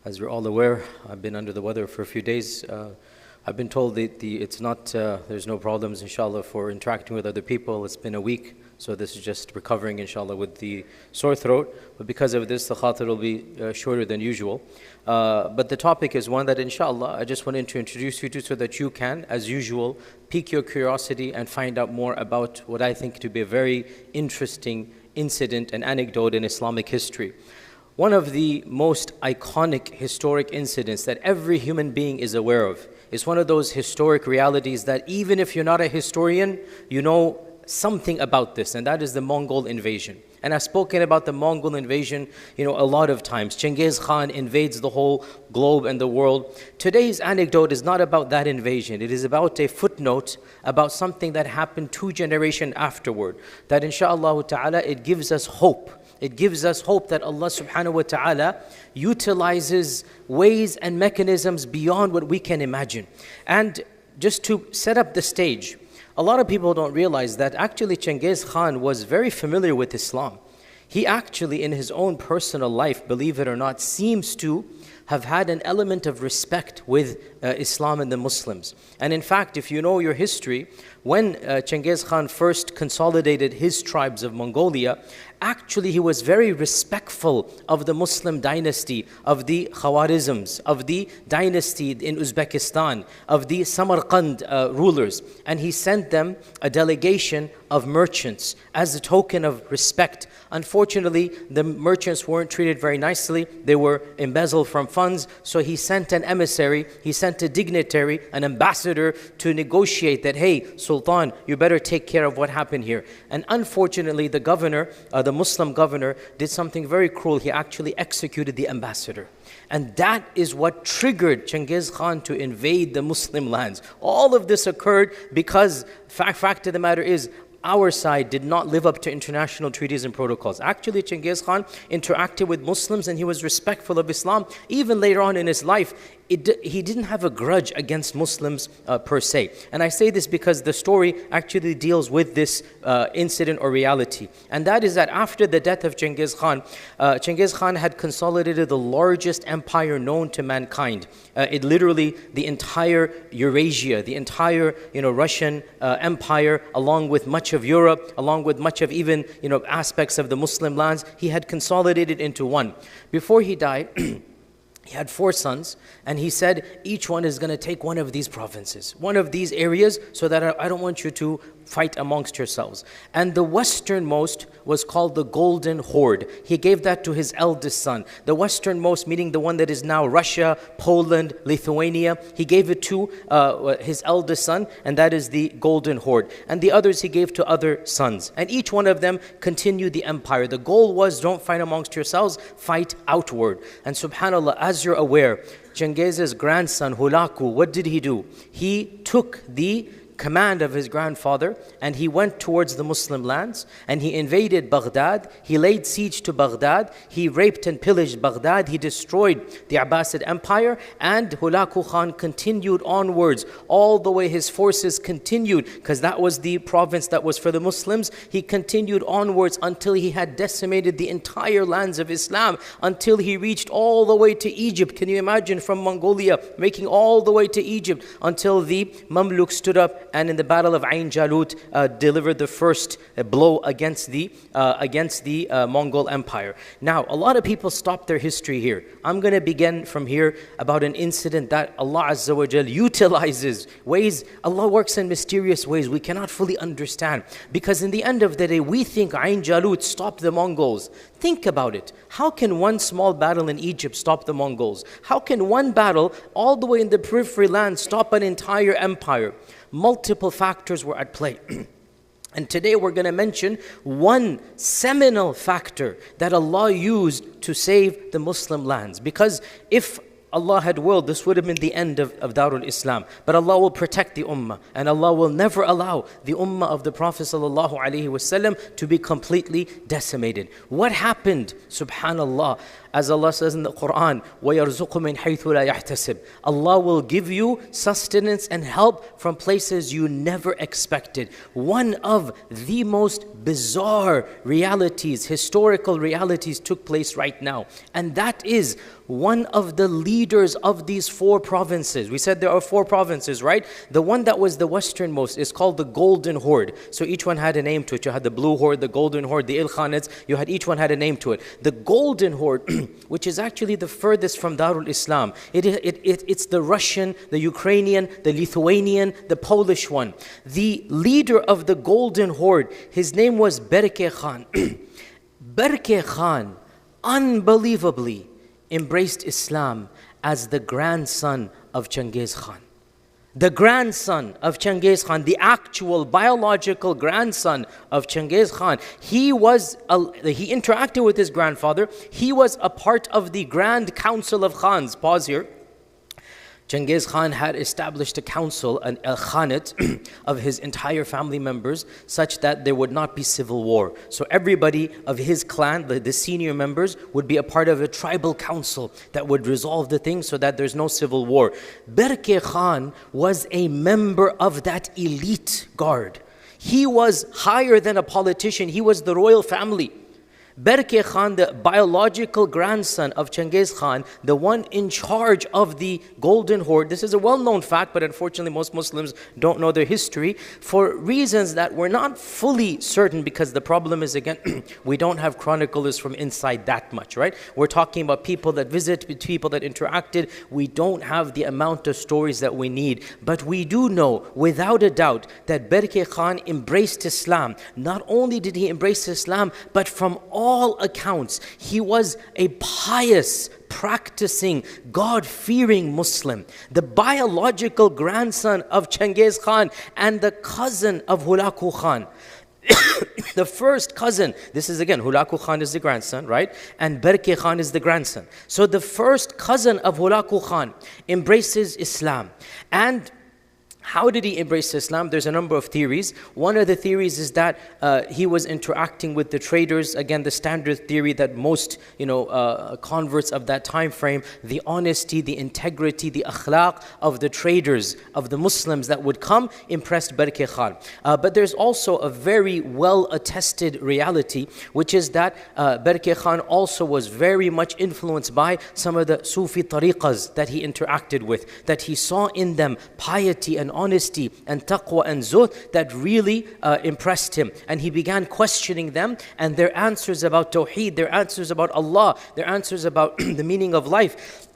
As you're all aware, I've been under the weather for a few days. I've been told that it's not, there's no problems, inshallah, for interacting with other people. It's been a week, so this is just recovering, inshallah, with the sore throat. But because of this, the khatir will be shorter than usual. But the topic is one that, inshallah, I just wanted to introduce you to so that you can, as usual, pique your curiosity and find out more about what I think to be a very interesting incident and anecdote in Islamic history. One of the most iconic historic incidents that every human being is aware of. It's one of those historic realities that even if you're not a historian, you know something about this, and that is the Mongol invasion. And I've spoken about the Mongol invasion, a lot of times. Genghis Khan invades the whole globe and the world. Today's anecdote is not about that invasion. It is about a footnote about something that happened 2 generations afterward. That inshaAllah ta'ala, it gives us hope. It gives us hope that Allah subhanahu wa ta'ala utilizes ways and mechanisms beyond what we can imagine. And just to set up the stage, a lot of people don't realize that actually Genghis Khan was very familiar with Islam. He actually, in his own personal life, believe it or not, seems to have had an element of respect with Islam and the Muslims. And in fact, if you know your history, when Genghis Khan first consolidated his tribes of Mongolia, actually he was very respectful of the Muslim dynasty, of the Khawarizms, of the dynasty in Uzbekistan, of the Samarkand rulers. And he sent them a delegation of merchants as a token of respect. Unfortunately, the merchants weren't treated very nicely. They were embezzled from funds. So he sent an emissary, he sent a dignitary, an ambassador to negotiate that, hey, Sultan, you better take care of what happened here. And unfortunately, the governor, the Muslim governor, did something very cruel. He actually executed the ambassador. And that is what triggered Genghis Khan to invade the Muslim lands. All of this occurred because, fact of the matter is, our side did not live up to international treaties and protocols. Actually, Genghis Khan interacted with Muslims and he was respectful of Islam. Even later on in his life, he didn't have a grudge against Muslims per se. And I say this because the story actually deals with this incident or reality. And that is that after the death of Genghis Khan had consolidated the largest empire known to mankind. It literally, the entire Eurasia, the entire Russian empire, along with much of Europe, along with much of even aspects of the Muslim lands, he had consolidated into one. Before he died, he had 4 sons, and he said, each one is going to take one of these provinces, one of these areas, so that I don't want you to fight amongst yourselves. And the westernmost was called the Golden Horde. He gave that to his eldest son. The westernmost, meaning the one that is now Russia, Poland, Lithuania, he gave it to his eldest son, and that is the Golden Horde. And the others he gave to other sons. And each one of them continued the empire. The goal was, don't fight amongst yourselves, fight outward. And subhanAllah, as you're aware, Genghis's grandson, Hulaku, what did he do? He took the command of his grandfather and he went towards the Muslim lands and he invaded Baghdad. He laid siege to Baghdad. He raped and pillaged Baghdad. He destroyed the Abbasid Empire, and Hulaku Khan continued onwards all the way. His forces continued, because that was the province that was for the Muslims. He continued onwards until he had decimated the entire lands of Islam, until he reached all the way to Egypt. Can you imagine, from Mongolia making all the way to Egypt, until the Mamluk stood up and in the battle of Ain Jalut delivered the first blow against the Mongol Empire. Now, a lot of people stop their history here. I'm going to begin from here about an incident that Allah Azza wa Jal utilizes ways. Allah works in mysterious ways we cannot fully understand. Because in the end of the day, we think Ain Jalut stopped the Mongols. Think about it. How can one small battle in Egypt stop the Mongols? How can one battle all the way in the periphery land stop an entire empire? Multiple factors were at play. And today we're going to mention one seminal factor that Allah used to save the Muslim lands. Because if Allah had willed, this would have been the end of Darul Islam. But Allah will protect the Ummah, and Allah will never allow the Ummah of the Prophet ﷺ to be completely decimated. What happened? Subhanallah. As Allah says in the Quran, وَيَرْزُقُ مِنْ حَيْثُ لَا يَحْتَسِبُ. Allah will give you sustenance and help from places you never expected. One of the most bizarre realities, historical realities took place right now. And that is one of the leaders of these 4 provinces. We said there are 4 provinces, right? The one that was the westernmost is called the Golden Horde. So each one had a name to it. You had the Blue Horde, the Golden Horde, the Ilkhanids. Each one had a name to it. The Golden Horde, which is actually the furthest from Darul Islam. It's the Russian, the Ukrainian, the Lithuanian, the Polish one. The leader of the Golden Horde, his name was Berke Khan. Berke Khan, unbelievably, embraced Islam as the grandson of Genghis Khan. The grandson of Genghis Khan, the actual biological grandson of Genghis Khan. He interacted with his grandfather. He was a part of the Grand Council of Khans. Pause here. Genghis Khan had established a council, a khanate of his entire family members, such that there would not be civil war. So everybody of his clan, the senior members, would be a part of a tribal council that would resolve the thing so that there's no civil war. Berke Khan was a member of that elite guard. He was higher than a politician. He was the royal family. Berke Khan, the biological grandson of Genghis Khan, the one in charge of the Golden Horde. This is a well-known fact, but unfortunately most Muslims don't know their history for reasons that we're not fully certain, because the problem is, again, we don't have chroniclers from inside that much, right? We're talking about people that visited, people that interacted. We don't have the amount of stories that we need. But we do know, without a doubt, that Berke Khan embraced Islam. Not only did he embrace Islam, but from all accounts, he was a pious, practicing, God-fearing Muslim. The biological grandson of Genghis Khan and the cousin of Hulagu Khan. The first cousin, this is again, Hulagu Khan is the grandson, right? And Berke Khan is the grandson. So the first cousin of Hulagu Khan embraces Islam. And how did he embrace Islam? There's a number of theories. One of the theories is that he was interacting with the traders. Again, the standard theory that most converts of that time frame, the honesty, the integrity, the akhlaq of the traders, of the Muslims that would come, impressed Berke Khan. But there's also a very well-attested reality, which is that Berke Khan also was very much influenced by some of the Sufi tariqas that he interacted with, that he saw in them piety and honesty and taqwa and zuhd that really impressed him. And he began questioning them and their answers about tawheed, their answers about Allah, their answers about the meaning of life.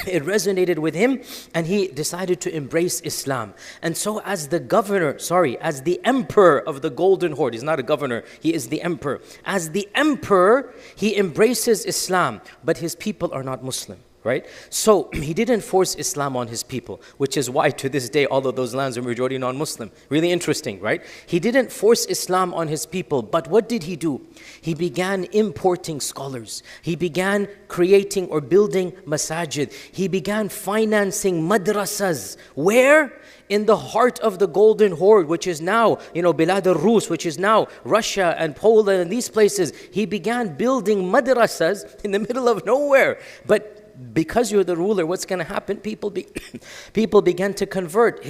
It resonated with him and he decided to embrace Islam. And so as the emperor of the Golden Horde, he's not a governor, he is the emperor. As the emperor, he embraces Islam, but his people are not Muslim. Right? So he didn't force Islam on his people, which is why to this day all of those lands are majority non-Muslim. Really interesting, right? He didn't force Islam on his people, but what did he do? He began importing scholars. He began creating or building masajid. He began financing madrasas. Where? In the heart of the Golden Horde, which is now, Bilad al-Rus, which is now Russia and Poland and these places. He began building madrasas in the middle of nowhere. But because you're the ruler, what's going to happen? People began to convert.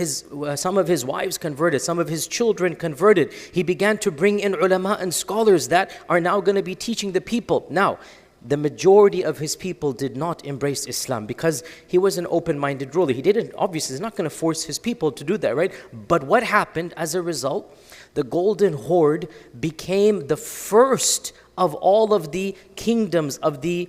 Some of his wives converted. Some of his children converted. He began to bring in ulama and scholars that are now going to be teaching the people. Now, the majority of his people did not embrace Islam because he was an open-minded ruler. Obviously, he's not going to force his people to do that, right? But what happened as a result? The Golden Horde became the first of all of the kingdoms of the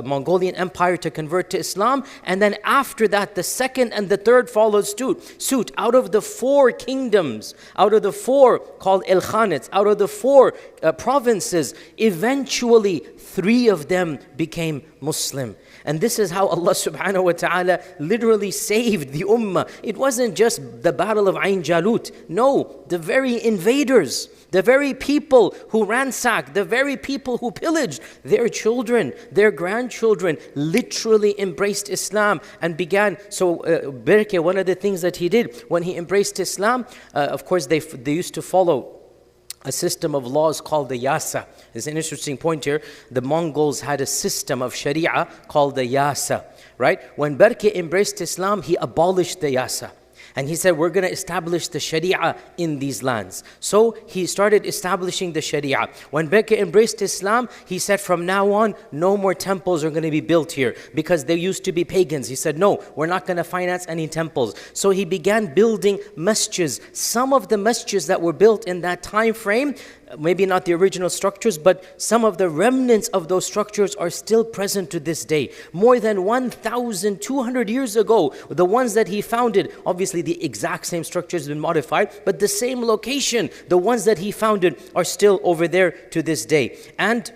Mongolian Empire to convert to Islam. And then after that, the second and the third followed suit. Out of the 4 kingdoms, out of the 4 called Ilkhanids, out of the 4 provinces, eventually 3 of them became Muslim. And this is how Allah subhanahu wa ta'ala literally saved the ummah. It wasn't just the battle of Ain Jalut. No, the very invaders, the very people who ransacked, the very people who pillaged, their children, their grandchildren literally embraced Islam and began. So Berke, one of the things that he did when he embraced Islam, of course they used to follow a system of laws called the Yasa. There's an interesting point here. The Mongols had a system of Sharia called the Yasa, right? When Berke embraced Islam, he abolished the Yasa. And he said, we're going to establish the Sharia in these lands. So he started establishing the Sharia. When Berke embraced Islam, he said, from now on, no more temples are going to be built here because they used to be pagans. He said, no, we're not going to finance any temples. So he began building masjids. Some of the masjids that were built in that time frame, maybe not the original structures, but some of the remnants of those structures are still present to this day. More than 1,200 years ago, the ones that he founded, obviously the exact same structures have been modified, but the same location, the ones that he founded are still over there to this day. And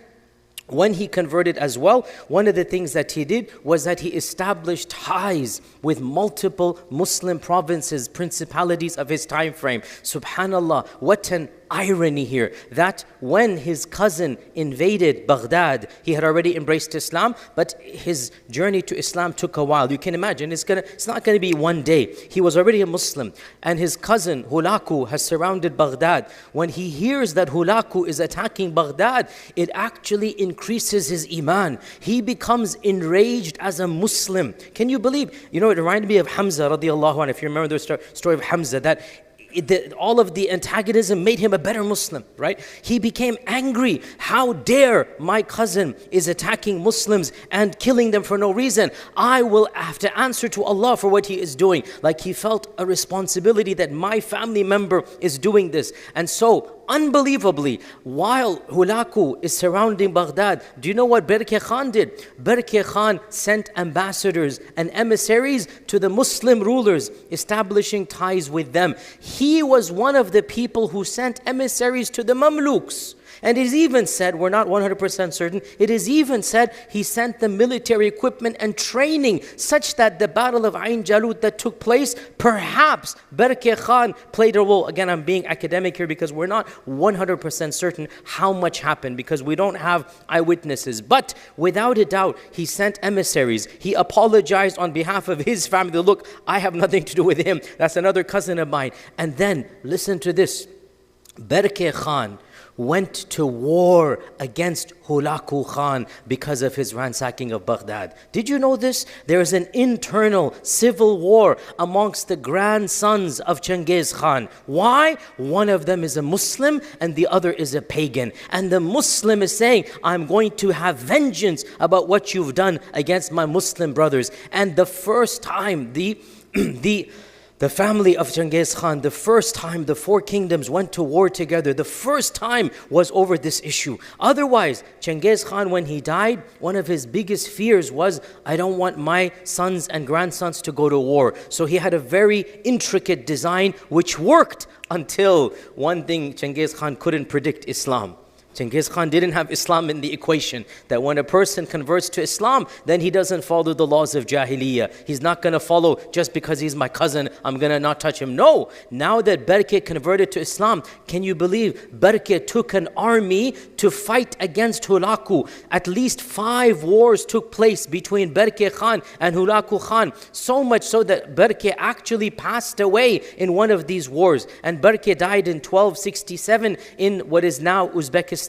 when he converted as well, one of the things that he did was that he established ties with multiple Muslim provinces, principalities of his time frame. Subhanallah, what an irony here, that when his cousin invaded Baghdad, he had already embraced Islam, but his journey to Islam took a while. You can imagine, it's not going to be one day. He was already a Muslim, and his cousin Hulaku has surrounded Baghdad. When he hears that Hulaku is attacking Baghdad, it actually increases his iman. He becomes enraged as a Muslim. Can you believe? You know, it reminded me of Hamza radiallahu anhu. If you remember the story of Hamza, that all of the antagonism made him a better Muslim, right? He became angry. How dare my cousin is attacking Muslims and killing them for no reason? I will have to answer to Allah for what he is doing. Like he felt a responsibility that my family member is doing this. And so, unbelievably, while Hulaku is surrounding Baghdad, do you know what Berke Khan did? Berke Khan sent ambassadors and emissaries to the Muslim rulers, establishing ties with them. He was one of the people who sent emissaries to the Mamluks. And it is even said, we're not 100% certain, it is even said he sent them military equipment and training such that the battle of Ain Jalut that took place, perhaps Berke Khan played a role. Again, I'm being academic here because we're not 100% certain how much happened because we don't have eyewitnesses. But without a doubt, he sent emissaries. He apologized on behalf of his family. Look, I have nothing to do with him. That's another cousin of mine. And then, listen to this. Berke Khan went to war against Hulaku Khan because of his ransacking of Baghdad. Did you know this? There is an internal civil war amongst the grandsons of Genghis Khan. Why? One of them is a Muslim and the other is a pagan. And the Muslim is saying, I'm going to have vengeance about what you've done against my Muslim brothers. And the first time the family of Genghis Khan, the first time the four kingdoms went to war together, the first time was over this issue. Otherwise, Genghis Khan, when he died, one of his biggest fears was, I don't want my sons and grandsons to go to war. So he had a very intricate design which worked until one thing Genghis Khan couldn't predict: Islam. Genghis Khan didn't have Islam in the equation. That when a person converts to Islam, then he doesn't follow the laws of Jahiliyyah. He's not going to follow just because he's my cousin, I'm going to not touch him. No. Now that Berke converted to Islam, can you believe Berke took an army to fight against Hulaku? At least 5 wars took place between Berke Khan and Hulaku Khan. So much so that Berke actually passed away in one of these wars. And Berke died in 1267 in what is now Uzbekistan.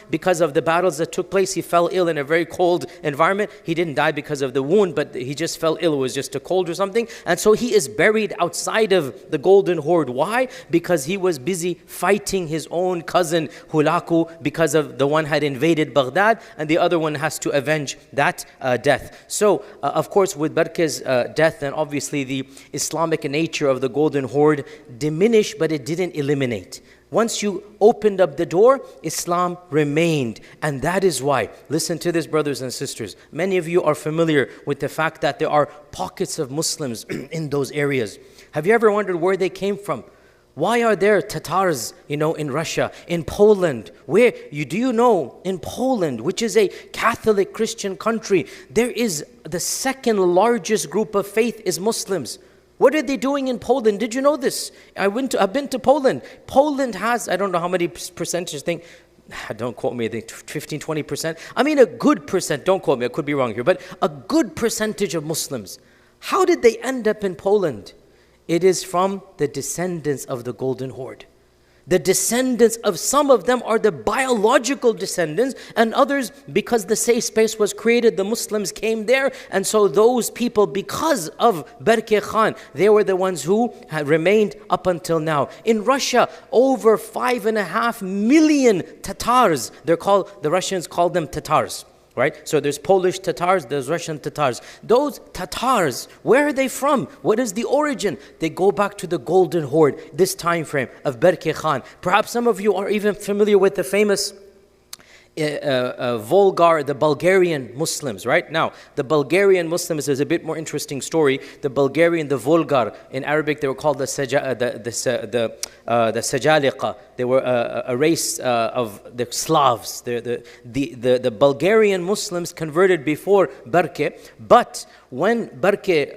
Because of the battles that took place. He fell ill in a very cold environment. He didn't die because of the wound, but he just fell ill. It was just a cold or something. And so he is buried outside of the Golden Horde. Why? Because he was busy fighting his own cousin Hulaku, because of the one had invaded Baghdad and the other one has to avenge that death. So, of course, with Berke's death, then obviously the Islamic nature of the Golden Horde diminished, but it didn't eliminate. Once you opened up the door, Islam remained. And that is why, listen to this, brothers and sisters, many of you are familiar with the fact that there are pockets of Muslims in those areas. Have you ever wondered where they came from? Why are there Tatars, in Russia, in Poland? Do you know, in Poland, which is a Catholic Christian country, there is the second largest group of faith is Muslims. What are they doing in Poland? Did you know this? I've been to Poland. Poland has, I don't know how many percentage thing, don't quote me, I think 15, 20%. I mean a good percent, don't quote me, I could be wrong here, but a good percentage of Muslims. How did they end up in Poland? It is from the descendants of the Golden Horde. The descendants of some of them are the biological descendants, and others, because the safe space was created, the Muslims came there, and so those people, because of Berke Khan, they were the ones who had remained up until now. In Russia, over 5.5 million Tatars, the Russians call them Tatars. Right? So there's Polish Tatars, there's Russian Tatars. Those Tatars, where are they from? What is the origin? They go back to the Golden Horde, this time frame of Berke Khan. Perhaps some of you are even familiar with the famous the Bulgarian Muslims, right? Now, the Bulgarian Muslims is a bit more interesting story. The Volgar, in Arabic they were called the Sajaliqa. They were a race of the Slavs. The Bulgarian Muslims converted before Berke, but when Berke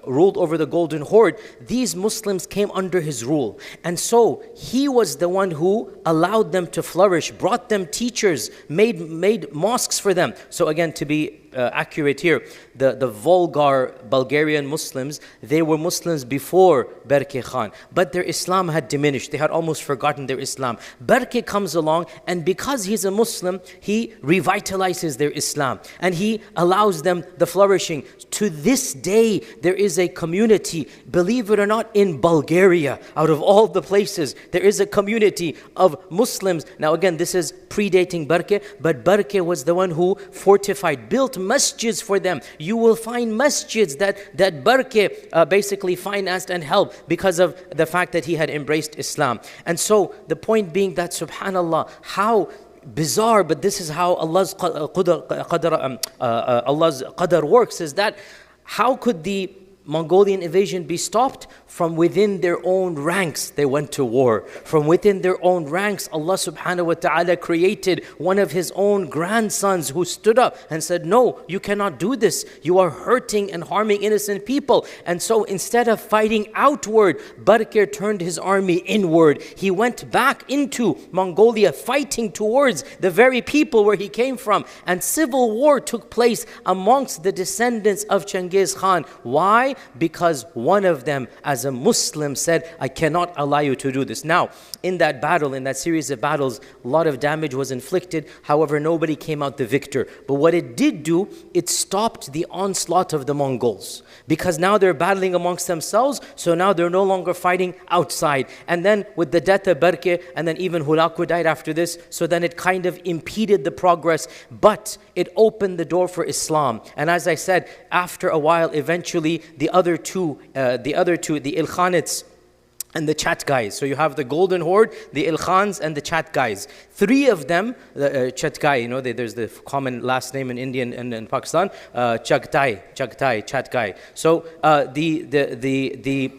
ruled over the Golden Horde, these Muslims came under his rule. And so he was the one who allowed them to flourish, brought them teachers, made mosques for them. So again, to be accurate here, the vulgar Bulgarian Muslims, they were Muslims before Berke Khan, but their Islam had diminished. They had almost forgotten their Islam. Berke comes along, and because he's a Muslim, he revitalizes their Islam, and he allows them the flourishing. To this day, there is a community, believe it or not, in Bulgaria, out of all the places, there is a community of Muslims. Now again, this is predating Berke, but Berke was the one who fortified, built masjids for them. You will find masjids that Berke basically financed and helped because of the fact that he had embraced Islam. And so the point being that, subhanallah, how bizarre, but this is how Allah's qadar works, is that how could the Mongolian invasion be stopped? From within their own ranks, they went to war. From within their own ranks, Allah subhanahu wa ta'ala created one of His own grandsons who stood up and said, no, you cannot do this. You are hurting and harming innocent people. And so instead of fighting outward, Berke turned his army inward. He went back into Mongolia, fighting towards the very people where he came from. And civil war took place amongst the descendants of Genghis Khan. Why? Because one of them, as a Muslim, said, I cannot allow you to do this. Now, in that battle, in that series of battles, a lot of damage was inflicted. However, nobody came out the victor. But what it did do, it stopped the onslaught of the Mongols. Because now they're battling amongst themselves, so now they're no longer fighting outside. And then with the death of Berke, and then even Hulaku died after this, so then it kind of impeded the progress. But it opened the door for Islam. And as I said, after a while, eventually, the other two, the Ilkhanids and the Chat guys. So you have the Golden Horde, the Ilkhans, and the Chat guys. Three of them, the Chat guy, you know, there's the common last name in India and in Pakistan, Chagtai, Chat guy. So the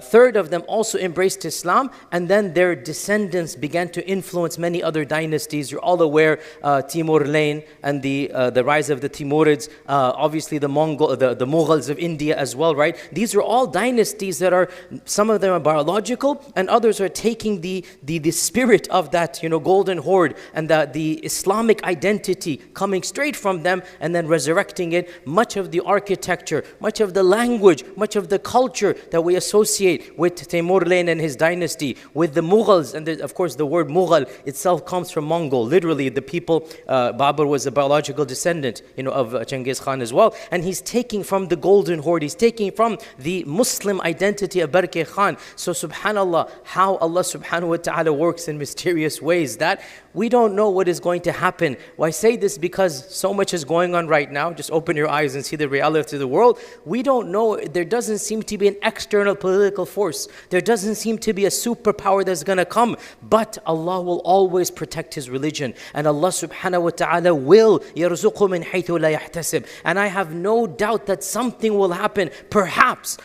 third of them also embraced Islam, and then their descendants began to influence many other dynasties. You're all aware, Timur Lane and the rise of the Timurids, obviously the Mughals of India as well, right? These are all dynasties that are, some of them are biological, and others are taking the spirit of that, you know, Golden Horde and the Islamic identity coming straight from them and then resurrecting it. Much of the architecture, much of the language, much of the culture that we associate with Timur Lane and his dynasty, with the Mughals, and of course the word Mughal itself comes from Mongol. Literally, the people, Babur was a biological descendant, you know, of Genghis Khan as well, and he's taking from the Golden Horde, he's taking from the Muslim identity of Berke Khan. So subhanallah, how Allah subhanahu wa ta'ala works in mysterious ways that we don't know what is going to happen. Well, I say this because so much is going on right now. Just open your eyes and see the reality of the world. We don't know. There doesn't seem to be an external political force. There doesn't seem to be a superpower that's going to come. But Allah will always protect His religion. And Allah subhanahu wa ta'ala will يَرْزُقُ مِنْ حَيْثُ لَا يَحْتَسِبْ. And I have no doubt that something will happen. Perhaps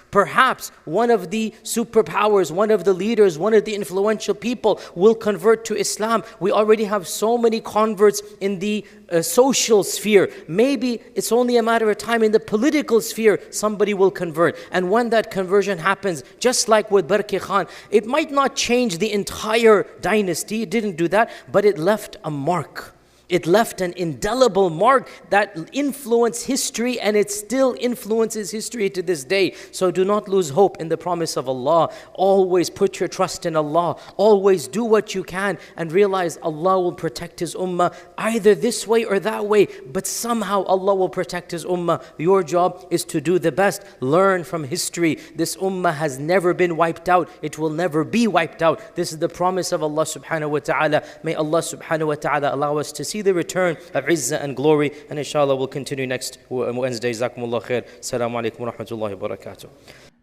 one of the superpowers, one of the leaders, one of the influential people will convert to Islam. We already have so many converts in the social sphere. Maybe it's only a matter of time in the political sphere somebody will convert. And when that conversion happens, just like with Berke Khan, it might not change the entire dynasty. It didn't do that, but it left a mark. It left an indelible mark that influenced history, and it still influences history to this day. So do not lose hope in the promise of Allah. Always put your trust in Allah. Always do what you can and realize Allah will protect His ummah either this way or that way, but somehow Allah will protect His ummah. Your job is to do the best. Learn from history. This ummah has never been wiped out. It will never be wiped out. This is the promise of Allah subhanahu wa ta'ala. May Allah subhanahu wa ta'ala allow us to see the return of izzah and glory, and inshallah we'll continue next Wednesday. Jazakumullah khair. Assalamu alaikum wa rahmatullahi wa barakatuh.